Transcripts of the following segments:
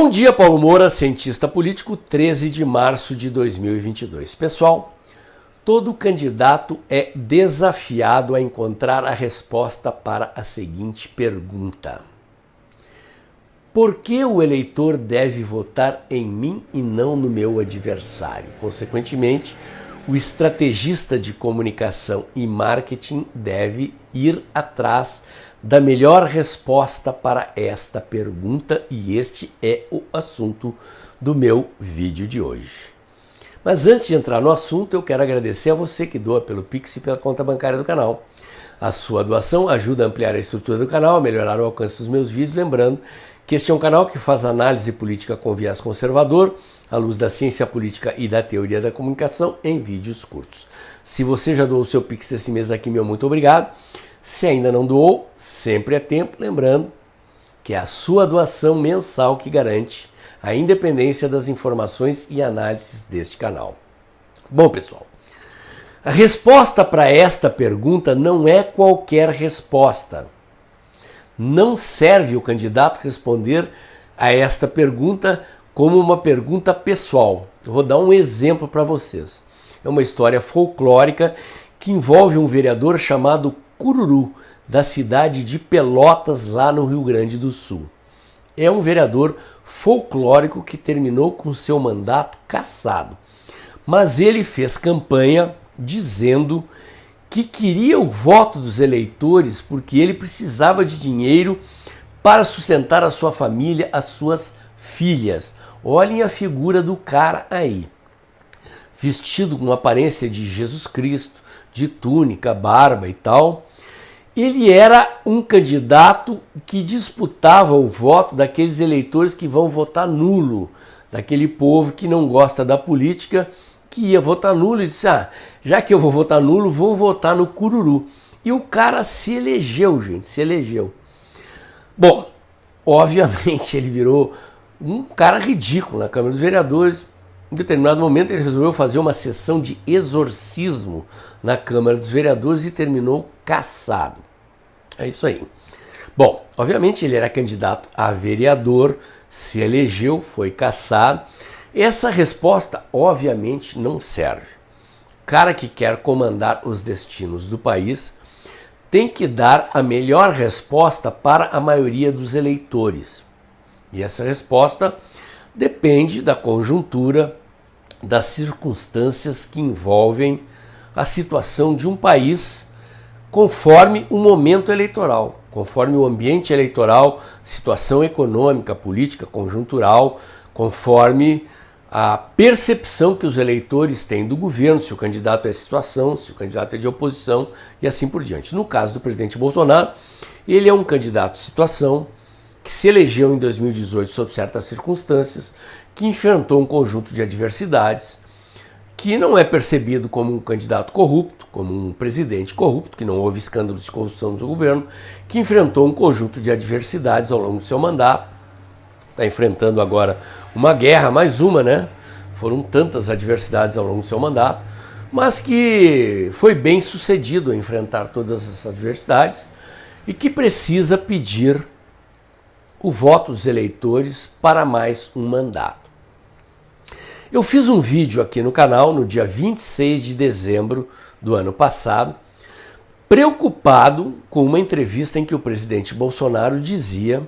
Bom dia, Paulo Moura, cientista político, 13 de março de 2022. Pessoal, todo candidato é desafiado a encontrar a resposta para a seguinte pergunta: por que o eleitor deve votar em mim e não no meu adversário? Consequentemente, o estrategista de comunicação e marketing deve ir atrás da melhor resposta para esta pergunta, e este é o assunto do meu vídeo de hoje. Mas antes de entrar no assunto, eu quero agradecer a você que doa pelo Pix e pela conta bancária do canal. A sua doação ajuda a ampliar a estrutura do canal, a melhorar o alcance dos meus vídeos, lembrando que este é um canal que faz análise política com viés conservador, à luz da ciência política e da teoria da comunicação, em vídeos curtos. Se você já doou o seu Pix desse mês aqui, meu muito obrigado. Se ainda não doou, sempre é tempo, lembrando que é a sua doação mensal que garante a independência das informações e análises deste canal. Bom, pessoal, a resposta para esta pergunta não é qualquer resposta. Não serve o candidato responder a esta pergunta como uma pergunta pessoal. Eu vou dar um exemplo para vocês. É uma história folclórica que envolve um vereador chamado Cururu, da cidade de Pelotas, lá no Rio Grande do Sul. É um vereador folclórico que terminou com seu mandato cassado. Mas ele fez campanha dizendo que queria o voto dos eleitores porque ele precisava de dinheiro para sustentar a sua família, as suas filhas. Olhem a figura do cara aí. Vestido com aparência de Jesus Cristo, de túnica, barba e tal. Ele era um candidato que disputava o voto daqueles eleitores que vão votar nulo, daquele povo que não gosta da política, que ia votar nulo e disse, já que eu vou votar nulo, vou votar no Cururu. E o cara se elegeu, gente, se elegeu. Bom, obviamente ele virou um cara ridículo na Câmara dos Vereadores. Em determinado momento ele resolveu fazer uma sessão de exorcismo na Câmara dos Vereadores e terminou cassado. É isso aí. Bom, obviamente ele era candidato a vereador, se elegeu, foi cassado. Essa resposta obviamente não serve. O cara que quer comandar os destinos do país tem que dar a melhor resposta para a maioria dos eleitores. E essa resposta depende da conjuntura, das circunstâncias que envolvem a situação de um país conforme o momento eleitoral, conforme o ambiente eleitoral, situação econômica, política, conjuntural, conforme a percepção que os eleitores têm do governo, se o candidato é situação, se o candidato é de oposição e assim por diante. No caso do presidente Bolsonaro, ele é um candidato situação, que se elegeu em 2018 sob certas circunstâncias, que enfrentou um conjunto de adversidades, que não é percebido como um candidato corrupto, como um presidente corrupto, que não houve escândalos de corrupção no seu governo, que enfrentou um conjunto de adversidades ao longo do seu mandato, está enfrentando agora uma guerra, mais uma, né? Foram tantas adversidades ao longo do seu mandato, mas que foi bem sucedido em enfrentar todas essas adversidades e que precisa pedir o voto dos eleitores para mais um mandato. Eu fiz um vídeo aqui no canal no dia 26 de dezembro do ano passado, preocupado com uma entrevista em que o presidente Bolsonaro dizia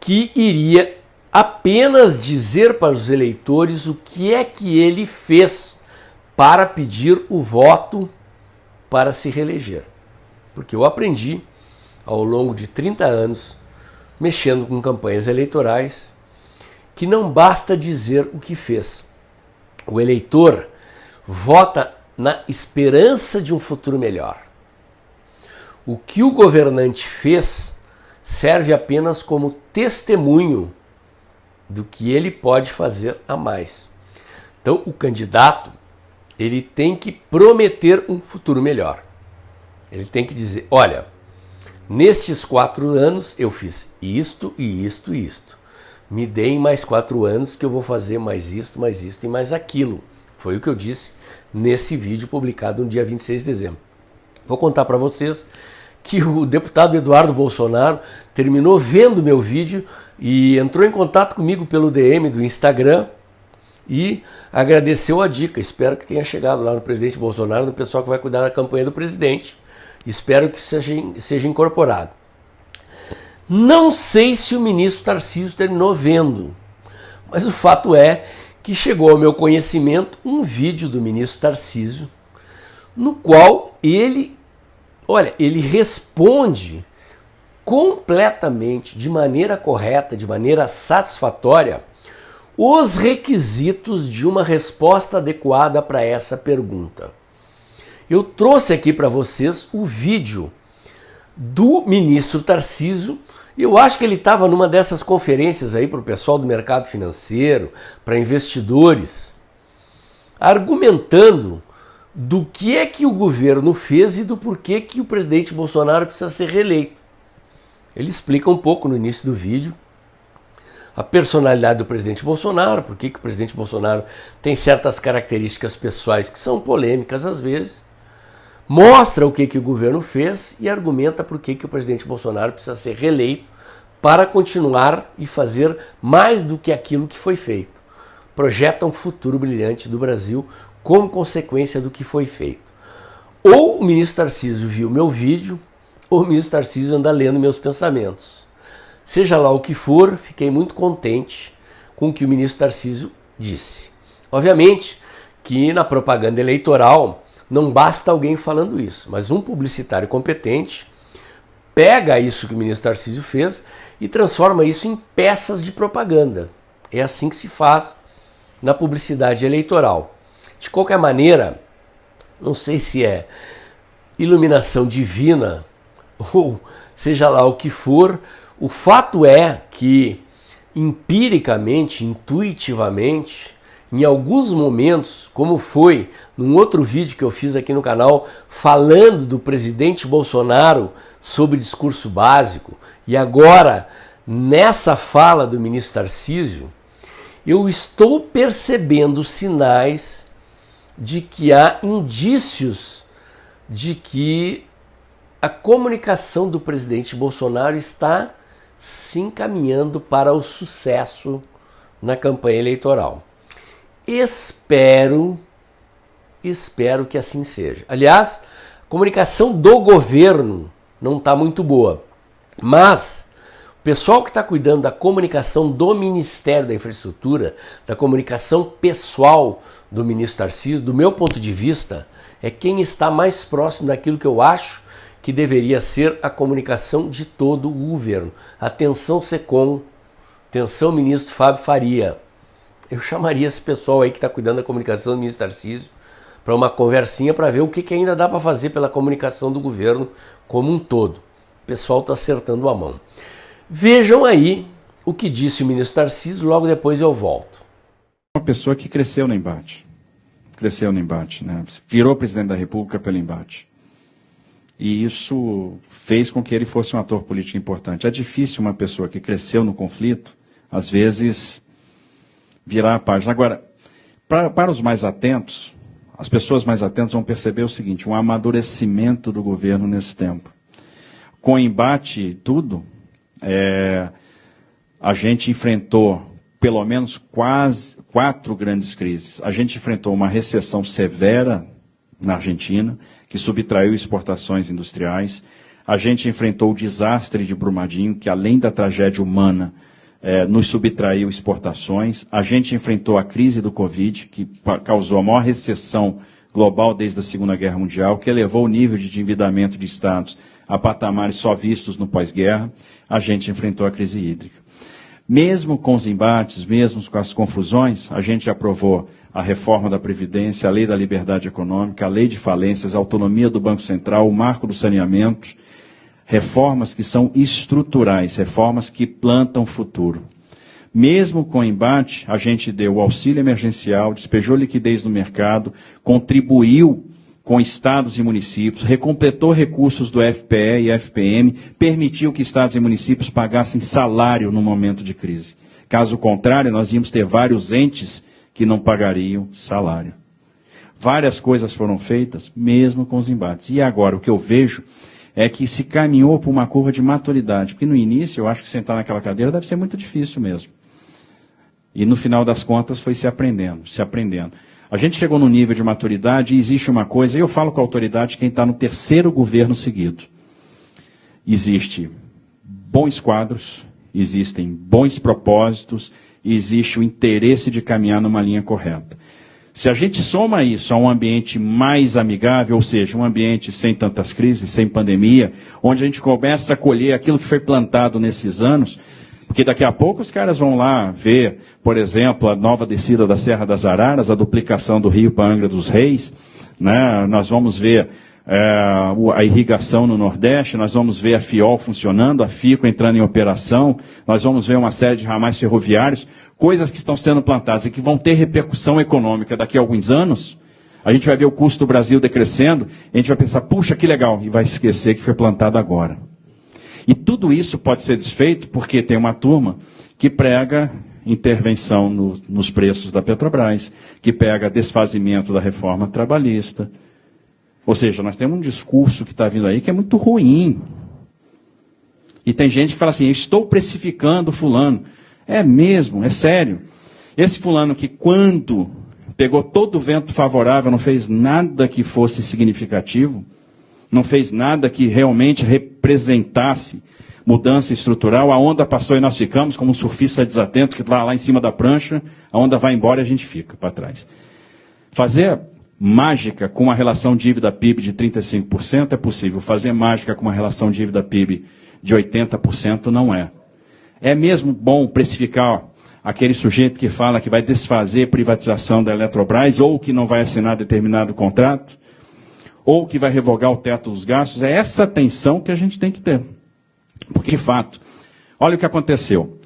que iria apenas dizer para os eleitores o que é que ele fez para pedir o voto para se reeleger. Porque eu aprendi ao longo de 30 anos mexendo com campanhas eleitorais, que não basta dizer o que fez. O eleitor vota na esperança de um futuro melhor. O que o governante fez serve apenas como testemunho do que ele pode fazer a mais. Então, o candidato, ele tem que prometer um futuro melhor. Ele tem que dizer, olha, nestes 4 anos eu fiz isto e isto e isto. Me deem mais 4 anos que eu vou fazer mais isto e mais aquilo. Foi o que eu disse nesse vídeo publicado no dia 26 de dezembro. Vou contar para vocês que o deputado Eduardo Bolsonaro terminou vendo meu vídeo e entrou em contato comigo pelo DM do Instagram e agradeceu a dica. Espero que tenha chegado lá no presidente Bolsonaro, no pessoal que vai cuidar da campanha do presidente. Espero que seja incorporado. Não sei se o ministro Tarcísio terminou vendo, mas o fato é que chegou ao meu conhecimento um vídeo do ministro Tarcísio, no qual ele responde completamente, de maneira correta, de maneira satisfatória, os requisitos de uma resposta adequada para essa pergunta. Eu trouxe aqui para vocês o vídeo do ministro Tarcísio. Eu acho que ele estava numa dessas conferências aí para o pessoal do mercado financeiro, para investidores, argumentando do que é que o governo fez e do porquê que o presidente Bolsonaro precisa ser reeleito. Ele explica um pouco no início do vídeo a personalidade do presidente Bolsonaro, por que o presidente Bolsonaro tem certas características pessoais que são polêmicas às vezes, mostra o que o governo fez e argumenta por que o presidente Bolsonaro precisa ser reeleito para continuar e fazer mais do que aquilo que foi feito. Projeta um futuro brilhante do Brasil como consequência do que foi feito. Ou o ministro Tarcísio viu meu vídeo, ou o ministro Tarcísio anda lendo meus pensamentos. Seja lá o que for, fiquei muito contente com o que o ministro Tarcísio disse. Obviamente que na propaganda eleitoral não basta alguém falando isso, mas um publicitário competente pega isso que o ministro Tarcísio fez e transforma isso em peças de propaganda. É assim que se faz na publicidade eleitoral. De qualquer maneira, não sei se é iluminação divina ou seja lá o que for, o fato é que empiricamente, intuitivamente, em alguns momentos, como foi num outro vídeo que eu fiz aqui no canal, falando do presidente Bolsonaro sobre discurso básico, e agora, nessa fala do ministro Tarcísio, eu estou percebendo sinais de que há indícios de que a comunicação do presidente Bolsonaro está se encaminhando para o sucesso na campanha eleitoral. Espero que assim seja. Aliás, a comunicação do governo não está muito boa, mas o pessoal que está cuidando da comunicação do Ministério da Infraestrutura, da comunicação pessoal do ministro Tarcísio, do meu ponto de vista, é quem está mais próximo daquilo que eu acho que deveria ser a comunicação de todo o governo. Atenção SECOM, atenção ministro Fábio Faria. Eu chamaria esse pessoal aí que está cuidando da comunicação do ministro Tarcísio para uma conversinha para ver o que ainda dá para fazer pela comunicação do governo como um todo. O pessoal está acertando a mão. Vejam aí o que disse o ministro Tarcísio, logo depois eu volto. Uma pessoa que cresceu no embate, né? Virou presidente da República pelo embate. E isso fez com que ele fosse um ator político importante. É difícil uma pessoa que cresceu no conflito, às vezes, virar a página. Agora, para os mais atentos, as pessoas mais atentas vão perceber o seguinte, um amadurecimento do governo nesse tempo. Com o embate e tudo, a gente enfrentou pelo menos quase 4 grandes crises. A gente enfrentou uma recessão severa na Argentina, que subtraiu exportações industriais. A gente enfrentou o desastre de Brumadinho, que além da tragédia humana, nos subtraiu exportações. A gente enfrentou a crise do Covid, que causou a maior recessão global desde a Segunda Guerra Mundial, que elevou o nível de endividamento de estados a patamares só vistos no pós-guerra. A gente enfrentou a crise hídrica. Mesmo com os embates, mesmo com as confusões, a gente aprovou a reforma da Previdência, a lei da liberdade econômica, a lei de falências, a autonomia do Banco Central, o marco do saneamento, reformas que são estruturais, reformas que plantam futuro. Mesmo com o embate, a gente deu o auxílio emergencial, despejou liquidez no mercado, contribuiu com estados e municípios, recompletou recursos do FPE e FPM, permitiu que estados e municípios pagassem salário no momento de crise. Caso contrário, nós íamos ter vários entes que não pagariam salário. Várias coisas foram feitas, mesmo com os embates. E agora, o que eu vejo é que se caminhou para uma curva de maturidade. Porque no início, eu acho que sentar naquela cadeira deve ser muito difícil mesmo. E no final das contas foi se aprendendo. A gente chegou no nível de maturidade e existe uma coisa, e eu falo com a autoridade quem está no terceiro governo seguido. Existe bons quadros, existem bons propósitos, e existe o interesse de caminhar numa linha correta. Se a gente soma isso a um ambiente mais amigável, ou seja, um ambiente sem tantas crises, sem pandemia, onde a gente começa a colher aquilo que foi plantado nesses anos, porque daqui a pouco os caras vão lá ver, por exemplo, a nova descida da Serra das Araras, a duplicação do rio para Angra dos Reis, né? Nós vamos ver a irrigação no Nordeste, nós vamos ver a FIOL funcionando, a FICO entrando em operação, nós vamos ver uma série de ramais ferroviários, coisas que estão sendo plantadas e que vão ter repercussão econômica daqui a alguns anos. A gente vai ver o custo do Brasil decrescendo, e a gente vai pensar, puxa, que legal, e vai esquecer que foi plantado agora. E tudo isso pode ser desfeito porque tem uma turma que prega intervenção nos preços da Petrobras, que pega desfazimento da reforma trabalhista. Ou seja, nós temos um discurso que está vindo aí que é muito ruim. E tem gente que fala assim, estou precificando fulano. É mesmo, é sério. Esse fulano que quando pegou todo o vento favorável, não fez nada que fosse significativo, não fez nada que realmente representasse mudança estrutural, a onda passou e nós ficamos como um surfista desatento que está lá em cima da prancha, a onda vai embora e a gente fica para trás. Fazer mágica com uma relação dívida-PIB de 35% é possível. Fazer mágica com uma relação dívida-PIB de 80% não é. É mesmo bom precificar aquele sujeito que fala que vai desfazer privatização da Eletrobras ou que não vai assinar determinado contrato ou que vai revogar o teto dos gastos? É essa tensão que a gente tem que ter. Porque, de fato, olha o que aconteceu.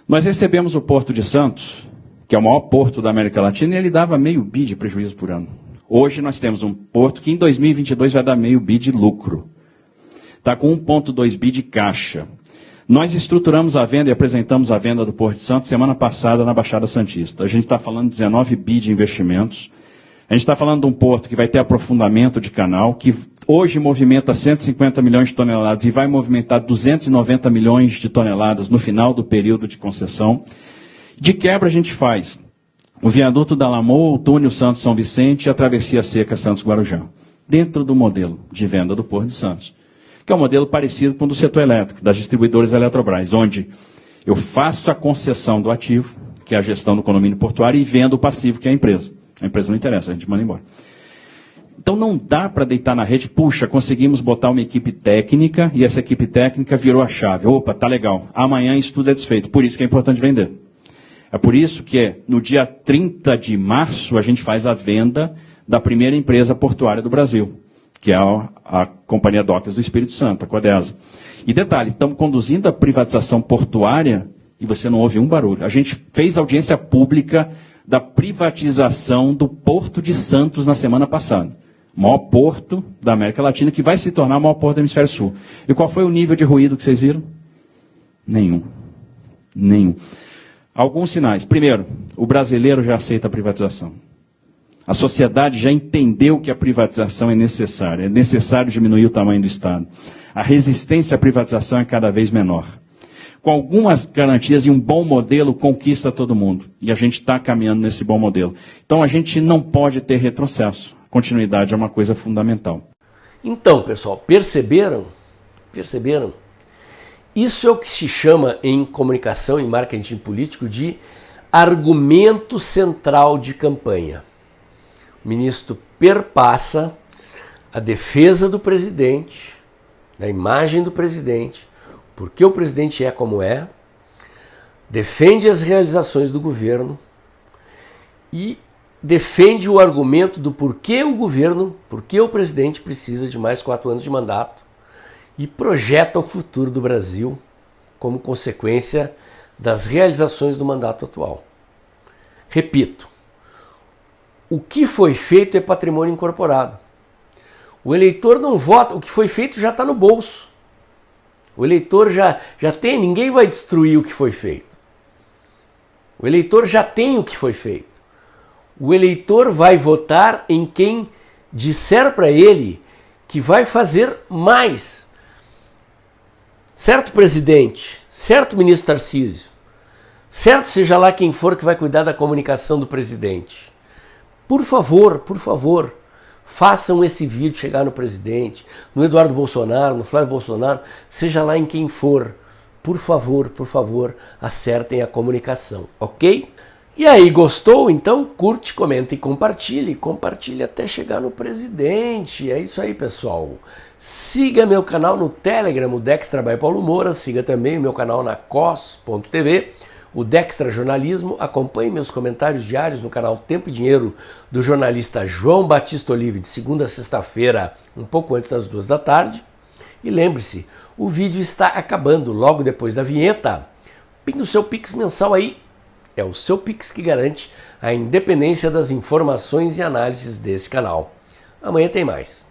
Nós recebemos o Porto de Santos, que é o maior porto da América Latina, e ele dava meio bi de prejuízo por ano. Hoje nós temos um porto que em 2022 vai dar meio bi de lucro. Está com 1,2 bi de caixa. Nós estruturamos a venda e apresentamos a venda do Porto de Santos semana passada na Baixada Santista. A gente está falando de 19 bi de investimentos. A gente está falando de um porto que vai ter aprofundamento de canal, que hoje movimenta 150 milhões de toneladas e vai movimentar 290 milhões de toneladas no final do período de concessão. De quebra a gente faz o viaduto da Lamoa, o túnel Santos-São Vicente e a travessia seca Santos-Guarujá, dentro do modelo de venda do Porto de Santos, que é um modelo parecido com o do setor elétrico, das distribuidoras Eletrobras, onde eu faço a concessão do ativo, que é a gestão do condomínio portuário, e vendo o passivo, que é a empresa. A empresa não interessa, a gente manda embora. Então não dá para deitar na rede, puxa, conseguimos botar uma equipe técnica e essa equipe técnica virou a chave. Opa, tá legal, amanhã isso tudo é desfeito, por isso que é importante vender. É por isso que no dia 30 de março a gente faz a venda da primeira empresa portuária do Brasil, que é a Companhia Docas do Espírito Santo, a Codesa. E detalhe, estamos conduzindo a privatização portuária e você não ouve um barulho. A gente fez audiência pública da privatização do Porto de Santos na semana passada. O maior porto da América Latina, que vai se tornar o maior porto do Hemisfério Sul. E qual foi o nível de ruído que vocês viram? Nenhum. Alguns sinais. Primeiro, o brasileiro já aceita a privatização. A sociedade já entendeu que a privatização é necessária. É necessário diminuir o tamanho do Estado. A resistência à privatização é cada vez menor. Com algumas garantias e um bom modelo, conquista todo mundo. E a gente está caminhando nesse bom modelo. Então a gente não pode ter retrocesso. Continuidade é uma coisa fundamental. Então, pessoal, perceberam? Isso é o que se chama em comunicação e marketing político de argumento central de campanha. O ministro perpassa a defesa do presidente, da imagem do presidente, porque o presidente é como é, defende as realizações do governo e defende o argumento do porquê o governo, porquê o presidente precisa de mais 4 anos de mandato e projeta o futuro do Brasil como consequência das realizações do mandato atual. Repito, o que foi feito é patrimônio incorporado. O eleitor não vota, o que foi feito já está no bolso. O eleitor já tem, ninguém vai destruir o que foi feito. O eleitor já tem o que foi feito. O eleitor vai votar em quem disser para ele que vai fazer mais. Certo, presidente? Certo, ministro Tarcísio? Certo, seja lá quem for que vai cuidar da comunicação do presidente. Por favor, façam esse vídeo chegar no presidente, no Eduardo Bolsonaro, no Flávio Bolsonaro, seja lá em quem for. Por favor, acertem a comunicação, ok? E aí, gostou? Então curte, comenta e compartilhe. Compartilhe até chegar no presidente. É isso aí, pessoal. Siga meu canal no Telegram, o Dextra by Paulo Moura. Siga também o meu canal na cos.tv, o Dextra Jornalismo. Acompanhe meus comentários diários no canal Tempo e Dinheiro do jornalista João Batista Olive, de segunda a sexta-feira, um pouco antes das 2 da tarde. E lembre-se, o vídeo está acabando logo depois da vinheta. Pingue o seu Pix mensal aí. É o seu Pix que garante a independência das informações e análises desse canal. Amanhã tem mais.